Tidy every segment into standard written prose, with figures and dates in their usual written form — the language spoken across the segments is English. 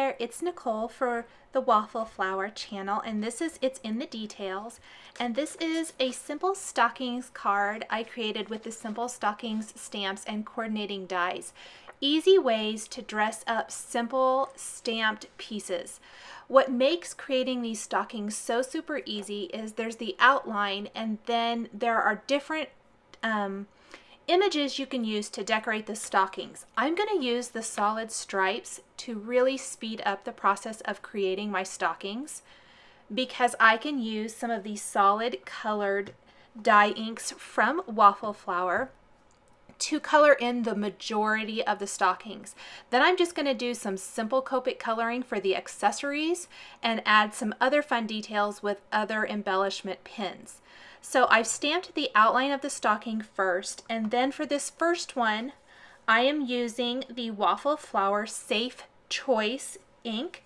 there, it's Nicole for the Waffle Flower channel, and it's in the details. And this is a simple stockings card I created with the simple stockings stamps and coordinating dies. Easy ways to dress up simple stamped pieces. What makes creating these stockings so super easy is there's the outline, and then there are different images you can use to decorate the stockings. I'm going to use the solid stripes to really speed up the process of creating my stockings, because I can use some of these solid colored dye inks from Waffle Flower to color in the majority of the stockings. Then I'm just going to do some simple Copic coloring for the accessories and add some other fun details with other embellishment pins. So I've stamped the outline of the stocking first, and then for this first one, I am using the Waffle Flower Safe Choice ink,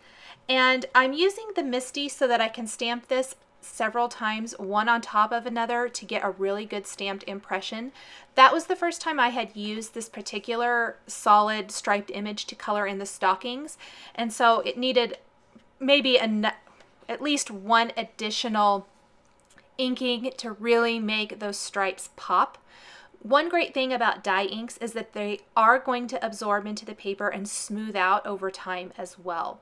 and I'm using the Misty so that I can stamp this several times, one on top of another, to get a really good stamped impression. That was the first time I had used this particular solid striped image to color in the stockings, and so it needed maybe at least one additional inking to really make those stripes pop. One great thing about dye inks is that they are going to absorb into the paper and smooth out over time as well.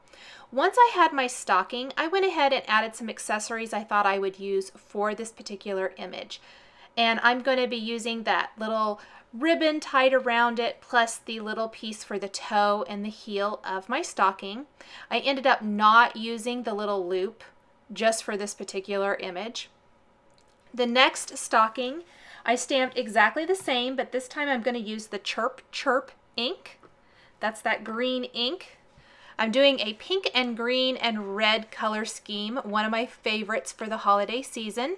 Once I had my stocking, I went ahead and added some accessories I thought I would use for this particular image. And I'm going to be using that little ribbon tied around it, plus the little piece for the toe and the heel of my stocking. I ended up not using the little loop just for this particular image. The next stocking, I stamped exactly the same, but this time I'm going to use the Chirp Chirp ink. That's that green ink. I'm doing a pink and green and red color scheme, one of my favorites for the holiday season.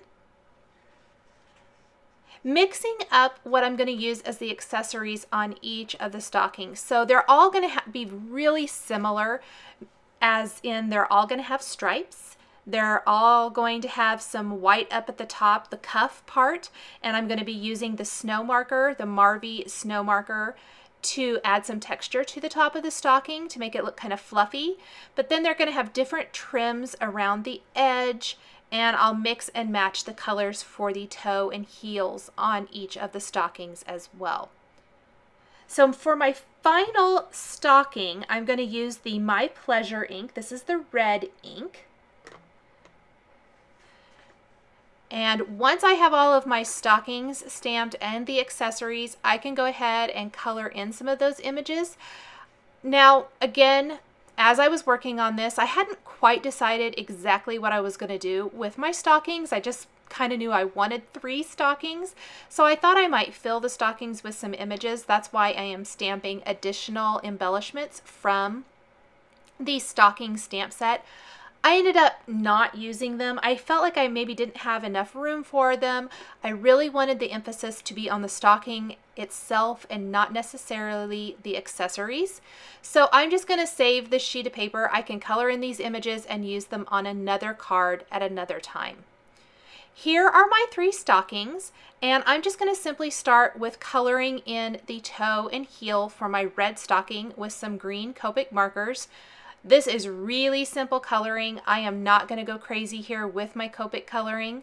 Mixing up what I'm going to use as the accessories on each of the stockings. So they're all going to be really similar, as in they're all going to have stripes. They're all going to have some white up at the top, the cuff part, and I'm going to be using the snow marker, the Marvy Snow Marker, to add some texture to the top of the stocking to make it look kind of fluffy. But then they're going to have different trims around the edge, and I'll mix and match the colors for the toe and heels on each of the stockings as well. So for my final stocking, I'm going to use the My Pleasure ink. This is the red ink. And once I have all of my stockings stamped and the accessories, I can go ahead and color in some of those images. Now, again, as I was working on this, I hadn't quite decided exactly what I was going to do with my stockings. I just kind of knew I wanted 3 stockings, so I thought I might fill the stockings with some images. That's why I am stamping additional embellishments from the stocking stamp set. I ended up not using them. I felt like I maybe didn't have enough room for them. I really wanted the emphasis to be on the stocking itself and not necessarily the accessories. So I'm just going to save this sheet of paper. I can color in these images and use them on another card at another time. Here are my 3 stockings, and I'm just going to simply start with coloring in the toe and heel for my red stocking with some green Copic markers. This is really simple coloring. I am not going to go crazy here with my Copic coloring.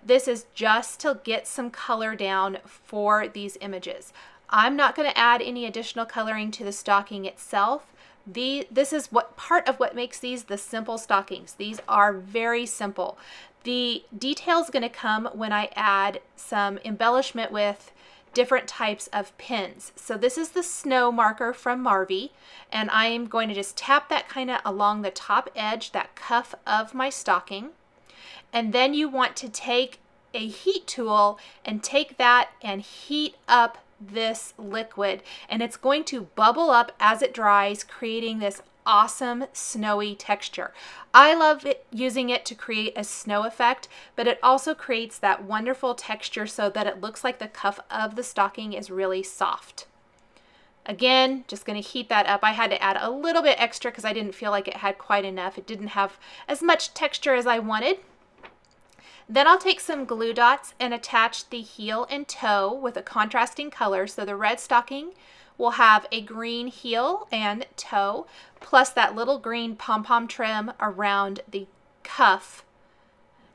This is just to get some color down for these images. I'm not going to add any additional coloring to the stocking itself. This is part of what makes these the simple stockings. These are very simple. The detail is going to come when I add some embellishment with different types of pins. So this is the snow marker from Marvy, and I am going to just tap that kind of along the top edge, that cuff of my stocking. And then you want to take a heat tool and take that and heat up this liquid, and it's going to bubble up as it dries, creating this awesome snowy texture. I love using it to create a snow effect, but it also creates that wonderful texture so that it looks like the cuff of the stocking is really soft. Again, just going to heat that up. I had to add a little bit extra because I didn't feel like it had quite enough. It didn't have as much texture as I wanted. Then I'll take some glue dots and attach the heel and toe with a contrasting color. So the red stocking will have a green heel and toe, plus that little green pom-pom trim around the cuff.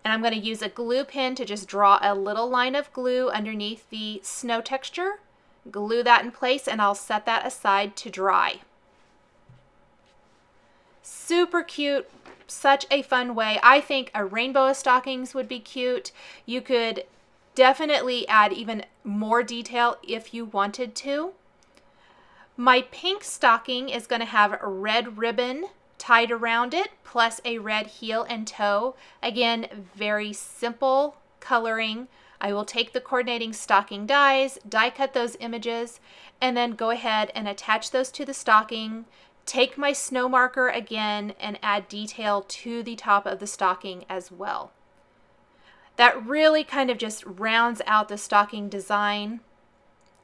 And I'm going to use a glue pen to just draw a little line of glue underneath the snow texture, glue that in place, and I'll set that aside to dry. Super cute, such a fun way. I think a rainbow of stockings would be cute. You could definitely add even more detail if you wanted to. My pink stocking is going to have a red ribbon tied around it, plus a red heel and toe. Again, very simple coloring. I will take the coordinating stocking dies, die cut those images, and then go ahead and attach those to the stocking. Take my snow marker again and add detail to the top of the stocking as well. That really kind of just rounds out the stocking design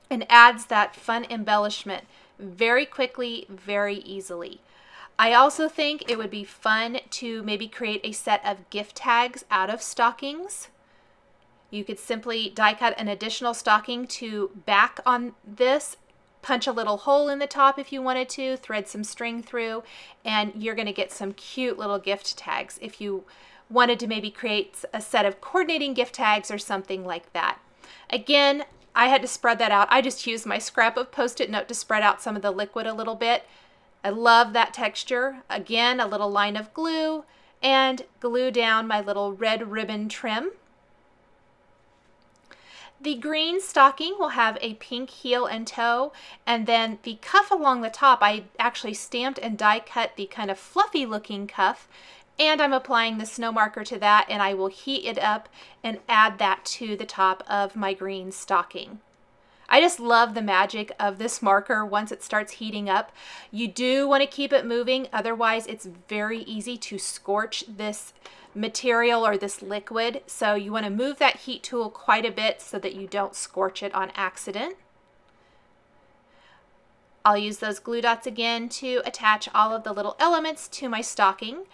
and adds that fun embellishment very quickly, very easily. I also think it would be fun to maybe create a set of gift tags out of stockings. You could simply die cut an additional stocking to back on this, punch a little hole in the top if you wanted to, thread some string through, and you're going to get some cute little gift tags if you wanted to maybe create a set of coordinating gift tags or something like that. Again, I had to spread that out. I just used my scrap of Post-it note to spread out some of the liquid a little bit. I love that texture. Again, a little line of glue and glue down my little red ribbon trim. The green stocking will have a pink heel and toe, and then the cuff along the top, I actually stamped and die cut the kind of fluffy looking cuff, and I'm applying the snow marker to that, and I will heat it up and add that to the top of my green stocking. I just love the magic of this marker once it starts heating up. You do want to keep it moving, otherwise it's very easy to scorch this material or this liquid. So you want to move that heat tool quite a bit so that you don't scorch it on accident. I'll use those glue dots again to attach all of the little elements to my stocking.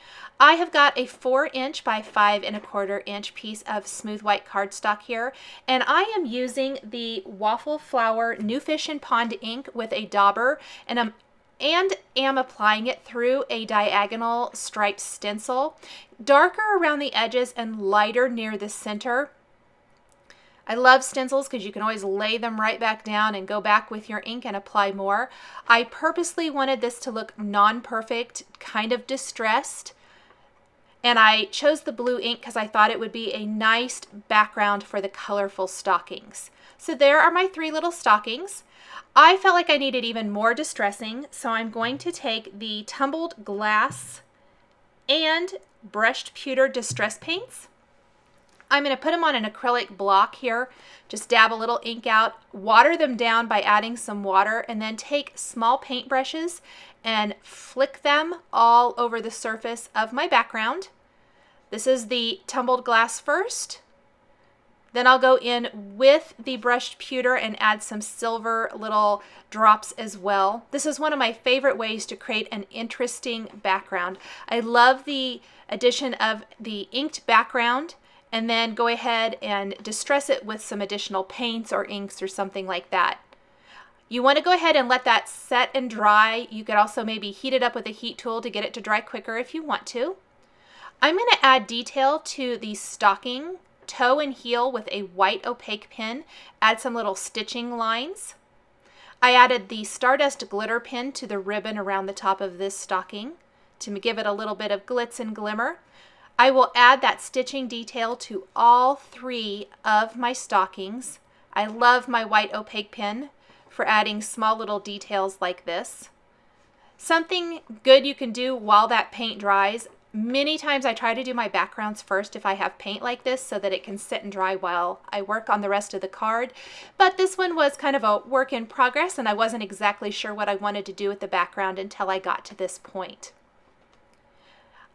I have got a 4" by 5¼ piece of smooth white cardstock here, and I am using the Waffle Flower New Fish and Pond ink with a dauber, and am applying it through a diagonal striped stencil, darker around the edges and lighter near the center. I love stencils because you can always lay them right back down and go back with your ink and apply more. I purposely wanted this to look non-perfect, kind of distressed, and I chose the blue ink because I thought it would be a nice background for the colorful stockings. So there are my 3 little stockings. I felt like I needed even more distressing, so I'm going to take the tumbled glass and brushed pewter distress paints. I'm going to put them on an acrylic block here, just dab a little ink out, water them down by adding some water, and then take small paint brushes and flick them all over the surface of my background. This is the tumbled glass first. Then I'll go in with the brushed pewter and add some silver little drops as well. This is one of my favorite ways to create an interesting background. I love the addition of the inked background, and then go ahead and distress it with some additional paints or inks or something like that. You want to go ahead and let that set and dry. You could also maybe heat it up with a heat tool to get it to dry quicker if you want to. I'm going to add detail to the stocking, toe and heel with a white opaque pen, add some little stitching lines. I added the Stardust glitter pen to the ribbon around the top of this stocking to give it a little bit of glitz and glimmer. I will add that stitching detail to all 3 of my stockings. I love my white opaque pen for adding small little details like this. Something good you can do while that paint dries. Many times I try to do my backgrounds first if I have paint like this so that it can sit and dry while I work on the rest of the card. But this one was kind of a work in progress, and I wasn't exactly sure what I wanted to do with the background until I got to this point.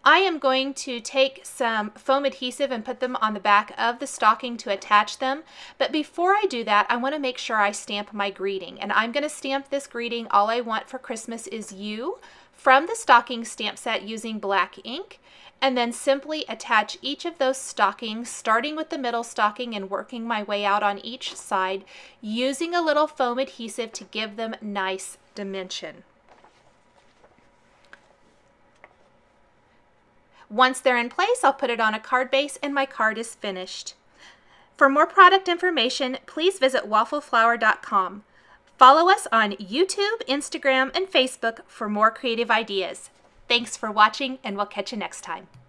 I am going to take some foam adhesive and put them on the back of the stocking to attach them. But before I do that, I want to make sure I stamp my greeting. And I'm going to stamp this greeting, "All I Want for Christmas Is You," from the stocking stamp set using black ink. and then simply attach each of those stockings, starting with the middle stocking and working my way out on each side, using a little foam adhesive to give them nice dimension. Once they're in place, I'll put it on a card base and my card is finished. For more product information, please visit waffleflower.com. Follow us on YouTube, Instagram, and Facebook for more creative ideas. Thanks for watching, and we'll catch you next time.